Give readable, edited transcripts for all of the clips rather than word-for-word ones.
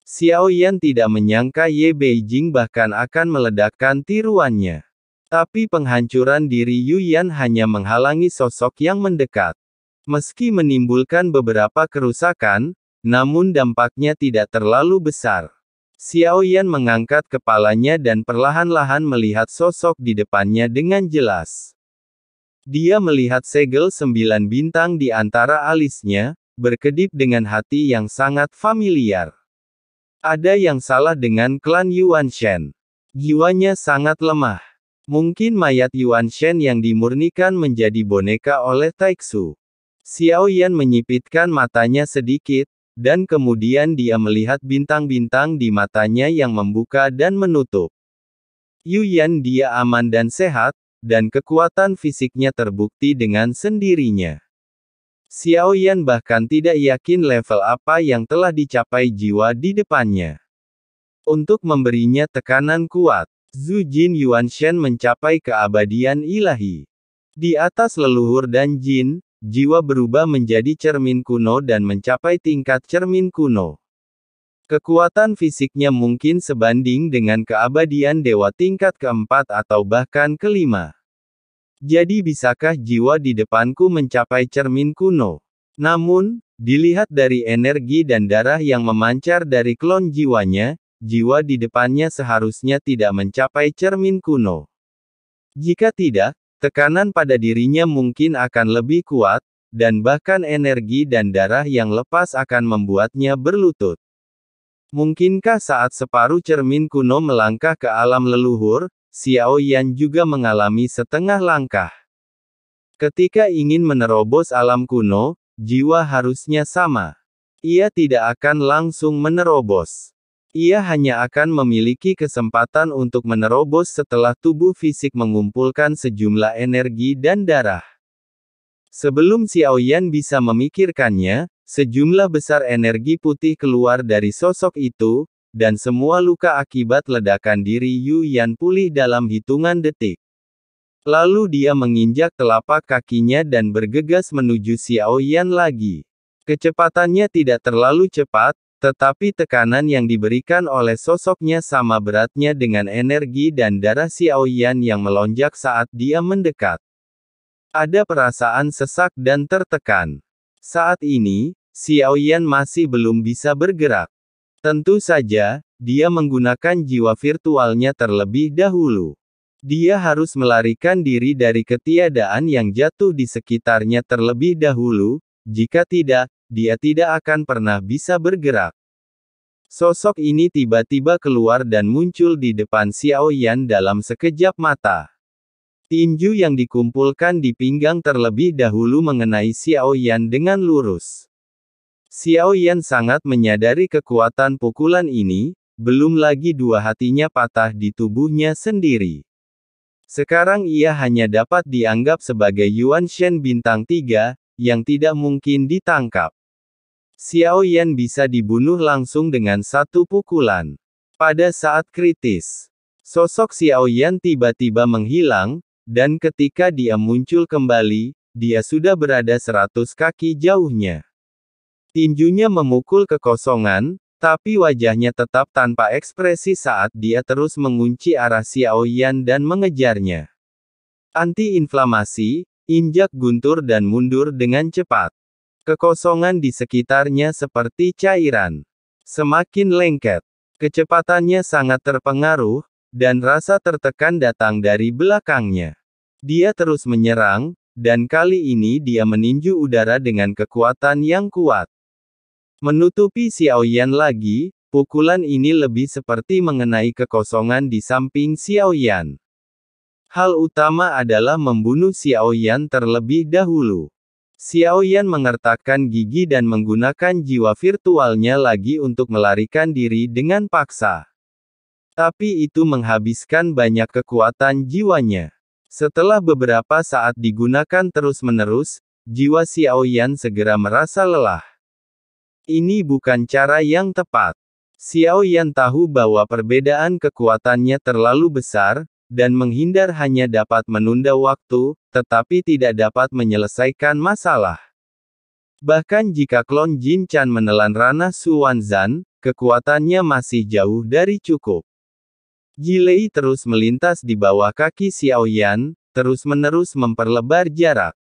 Xiao Yan tidak menyangka Ye Beijing bahkan akan meledakkan tiruannya. Tapi penghancuran diri Yu Yan hanya menghalangi sosok yang mendekat. Meski menimbulkan beberapa kerusakan, namun dampaknya tidak terlalu besar. Xiao Yan mengangkat kepalanya dan perlahan-lahan melihat sosok di depannya dengan jelas. Dia melihat segel 9 bintang di antara alisnya, berkedip dengan hati yang sangat familiar. Ada yang salah dengan klan Yuan Shen. Jiwanya sangat lemah. Mungkin mayat Yuan Shen yang dimurnikan menjadi boneka oleh Taixu. Xiao Yan menyipitkan matanya sedikit, dan kemudian dia melihat bintang-bintang di matanya yang membuka dan menutup. Yu Yan dia aman dan sehat, dan kekuatan fisiknya terbukti dengan sendirinya. Xiao Yan bahkan tidak yakin level apa yang telah dicapai jiwa di depannya. Untuk memberinya tekanan kuat, Zhu Jin Yuan Shen mencapai keabadian ilahi. Di atas leluhur dan jin, jiwa berubah menjadi cermin kuno dan mencapai tingkat cermin kuno. Kekuatan fisiknya mungkin sebanding dengan keabadian dewa tingkat keempat atau bahkan kelima. Jadi bisakah jiwa di depanku mencapai cermin kuno? Namun, dilihat dari energi dan darah yang memancar dari klon jiwanya, jiwa di depannya seharusnya tidak mencapai cermin kuno. Jika tidak, tekanan pada dirinya mungkin akan lebih kuat, dan bahkan energi dan darah yang lepas akan membuatnya berlutut. Mungkinkah saat separuh cermin kuno melangkah ke alam leluhur, Xiao Yan juga mengalami setengah langkah. Ketika ingin menerobos alam kuno, jiwa harusnya sama. Ia tidak akan langsung menerobos. Ia hanya akan memiliki kesempatan untuk menerobos setelah tubuh fisik mengumpulkan sejumlah energi dan darah. Sebelum Xiao Yan bisa memikirkannya, sejumlah besar energi putih keluar dari sosok itu, dan semua luka akibat ledakan diri Yu Yan pulih dalam hitungan detik. Lalu dia menginjak telapak kakinya dan bergegas menuju Xiao Yan lagi. Kecepatannya tidak terlalu cepat, tetapi tekanan yang diberikan oleh sosoknya sama beratnya dengan energi dan darah Xiao Yan yang melonjak saat dia mendekat. Ada perasaan sesak dan tertekan. Saat ini, Xiao Yan masih belum bisa bergerak. Tentu saja, dia menggunakan jiwa virtualnya terlebih dahulu. Dia harus melarikan diri dari ketiadaan yang jatuh di sekitarnya terlebih dahulu, jika tidak, dia tidak akan pernah bisa bergerak. Sosok ini tiba-tiba keluar dan muncul di depan Xiao Yan dalam sekejap mata. Tinju yang dikumpulkan di pinggang terlebih dahulu mengenai Xiao Yan dengan lurus. Xiao Yan sangat menyadari kekuatan pukulan ini, belum lagi dua hatinya patah di tubuhnya sendiri. Sekarang ia hanya dapat dianggap sebagai Yuan Shen bintang 3, yang tidak mungkin ditangkap. Xiao Yan bisa dibunuh langsung dengan satu pukulan. Pada saat kritis, sosok Xiao Yan tiba-tiba menghilang, dan ketika dia muncul kembali, dia sudah berada 100 kaki jauhnya. Tinjunya memukul kekosongan, tapi wajahnya tetap tanpa ekspresi saat dia terus mengunci arah Xiao Yan dan mengejarnya. Anti-inflamasi, injak guntur dan mundur dengan cepat. Kekosongan di sekitarnya seperti cairan. Semakin lengket. Kecepatannya sangat terpengaruh, dan rasa tertekan datang dari belakangnya. Dia terus menyerang, dan kali ini dia meninju udara dengan kekuatan yang kuat. Menutupi Xiao Yan lagi, pukulan ini lebih seperti mengenai kekosongan di samping Xiao Yan. Hal utama adalah membunuh Xiao Yan terlebih dahulu. Xiao Yan mengertakkan gigi dan menggunakan jiwa virtualnya lagi untuk melarikan diri dengan paksa. Tapi itu menghabiskan banyak kekuatan jiwanya. Setelah beberapa saat digunakan terus-menerus, jiwa Xiao Yan segera merasa lelah. Ini bukan cara yang tepat. Xiao Yan tahu bahwa perbedaan kekuatannya terlalu besar, dan menghindar hanya dapat menunda waktu, tetapi tidak dapat menyelesaikan masalah. Bahkan jika klon Jin Chan menelan ranah Su Wanzan, kekuatannya masih jauh dari cukup. Jilei terus melintas di bawah kaki Xiaoyan, terus-menerus memperlebar jarak.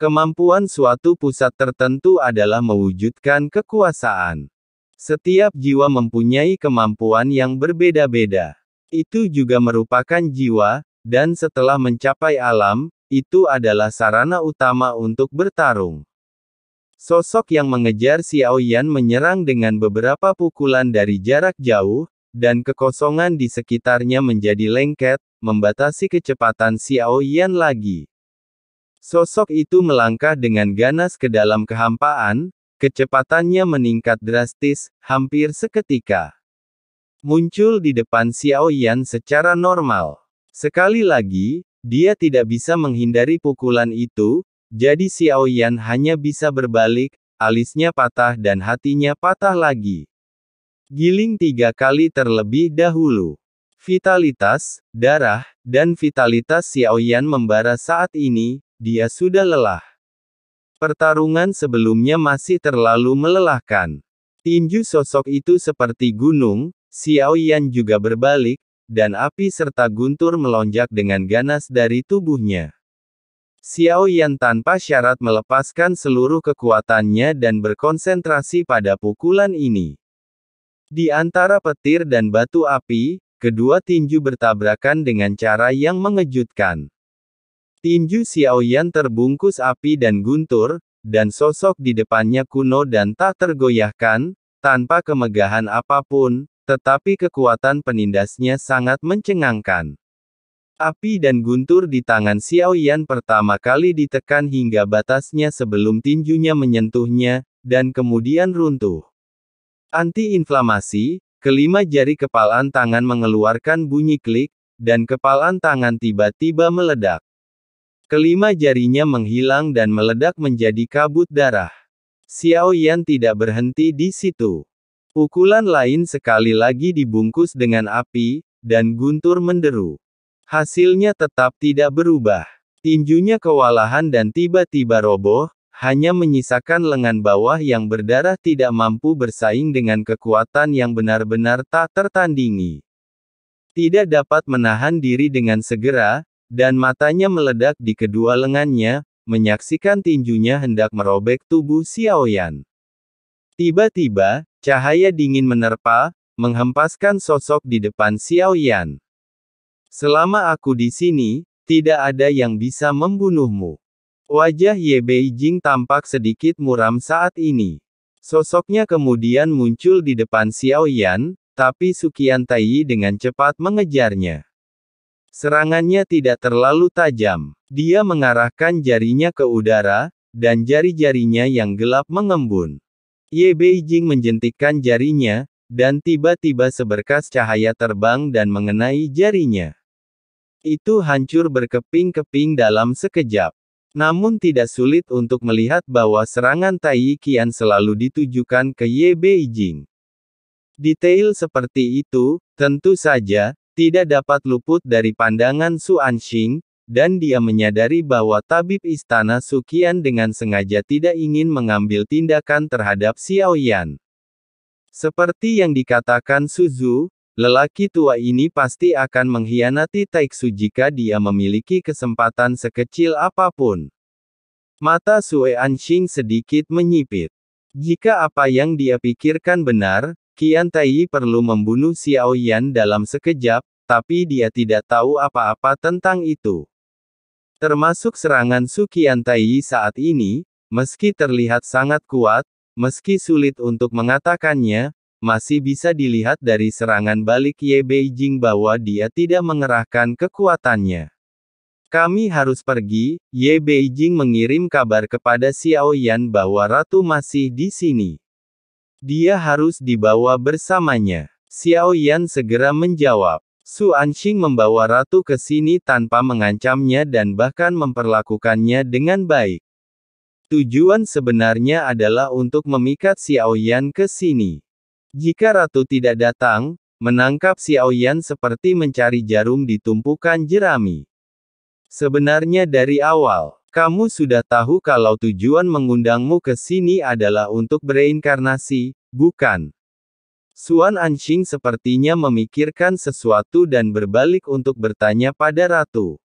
Kemampuan suatu pusat tertentu adalah mewujudkan kekuasaan. Setiap jiwa mempunyai kemampuan yang berbeda-beda. Itu juga merupakan jiwa, dan setelah mencapai alam, itu adalah sarana utama untuk bertarung. Sosok yang mengejar Xiaoyan menyerang dengan beberapa pukulan dari jarak jauh, dan kekosongan di sekitarnya menjadi lengket, membatasi kecepatan Xiaoyan lagi. Sosok itu melangkah dengan ganas ke dalam kehampaan, kecepatannya meningkat drastis, hampir seketika. Muncul di depan Xiaoyan secara normal. Sekali lagi, dia tidak bisa menghindari pukulan itu, jadi Xiaoyan hanya bisa berbalik, alisnya patah dan hatinya patah lagi. Giling 3 kali terlebih dahulu. Vitalitas, darah, dan vitalitas Xiaoyan membara saat ini, dia sudah lelah. Pertarungan sebelumnya masih terlalu melelahkan. Tinju sosok itu seperti gunung, Xiaoyan juga berbalik, dan api serta guntur melonjak dengan ganas dari tubuhnya. Xiaoyan tanpa syarat melepaskan seluruh kekuatannya dan berkonsentrasi pada pukulan ini. Di antara petir dan batu api, kedua tinju bertabrakan dengan cara yang mengejutkan. Tinju Xiaoyan terbungkus api dan guntur, dan sosok di depannya kuno dan tak tergoyahkan, tanpa kemegahan apapun, tetapi kekuatan penindasnya sangat mencengangkan. Api dan guntur di tangan Xiaoyan pertama kali ditekan hingga batasnya sebelum tinjunya menyentuhnya, dan kemudian runtuh. Anti-inflamasi, kelima jari kepalan tangan mengeluarkan bunyi klik, dan kepalan tangan tiba-tiba meledak. Kelima jarinya menghilang dan meledak menjadi kabut darah. Xiaoyan tidak berhenti di situ. Pukulan lain sekali lagi dibungkus dengan api, dan guntur menderu. Hasilnya tetap tidak berubah. Tinjunya kewalahan dan tiba-tiba roboh, hanya menyisakan lengan bawah yang berdarah tidak mampu bersaing dengan kekuatan yang benar-benar tak tertandingi. Tidak dapat menahan diri dengan segera, dan matanya meledak di kedua lengannya, menyaksikan tinjunya hendak merobek tubuh Xiaoyan. Tiba-tiba, cahaya dingin menerpa, menghempaskan sosok di depan Xiaoyan. Selama aku di sini, tidak ada yang bisa membunuhmu. Wajah Ye Beijing tampak sedikit muram saat ini. Sosoknya kemudian muncul di depan Xiaoyan, tapi Su Qiantai dengan cepat mengejarnya. Serangannya tidak terlalu tajam. Dia mengarahkan jarinya ke udara, dan jari-jarinya yang gelap mengembun. Ye Beijing menjentikkan jarinya, dan tiba-tiba seberkas cahaya terbang dan mengenai jarinya. Itu hancur berkeping-keping dalam sekejap. Namun tidak sulit untuk melihat bahwa serangan Tai Qian selalu ditujukan ke Ye Beijing. Detail seperti itu, tentu saja, tidak dapat luput dari pandangan Su Anxing, dan dia menyadari bahwa tabib istana Su Qian dengan sengaja tidak ingin mengambil tindakan terhadap Xiaoyan. Seperti yang dikatakan Su Zhu, lelaki tua ini pasti akan mengkhianati Taixu jika dia memiliki kesempatan sekecil apapun. Mata Su Anxing sedikit menyipit. Jika apa yang dia pikirkan benar, Qiantai perlu membunuh Xiaoyan dalam sekejap, tapi dia tidak tahu apa-apa tentang itu. Termasuk serangan Su Qiantai saat ini, meski terlihat sangat kuat, meski sulit untuk mengatakannya, masih bisa dilihat dari serangan balik Ye Beijing bahwa dia tidak mengerahkan kekuatannya. Kami harus pergi, Ye Beijing mengirim kabar kepada Xiaoyan bahwa ratu masih di sini. Dia harus dibawa bersamanya. Xiaoyan segera menjawab. Su Anxing membawa ratu ke sini tanpa mengancamnya dan bahkan memperlakukannya dengan baik. Tujuan sebenarnya adalah untuk memikat Xiaoyan ke sini. Jika ratu tidak datang, menangkap Xiaoyan seperti mencari jarum di tumpukan jerami. Sebenarnya dari awal, kamu sudah tahu kalau tujuan mengundangmu ke sini adalah untuk bereinkarnasi, bukan? Suan Anxing sepertinya memikirkan sesuatu dan berbalik untuk bertanya pada ratu.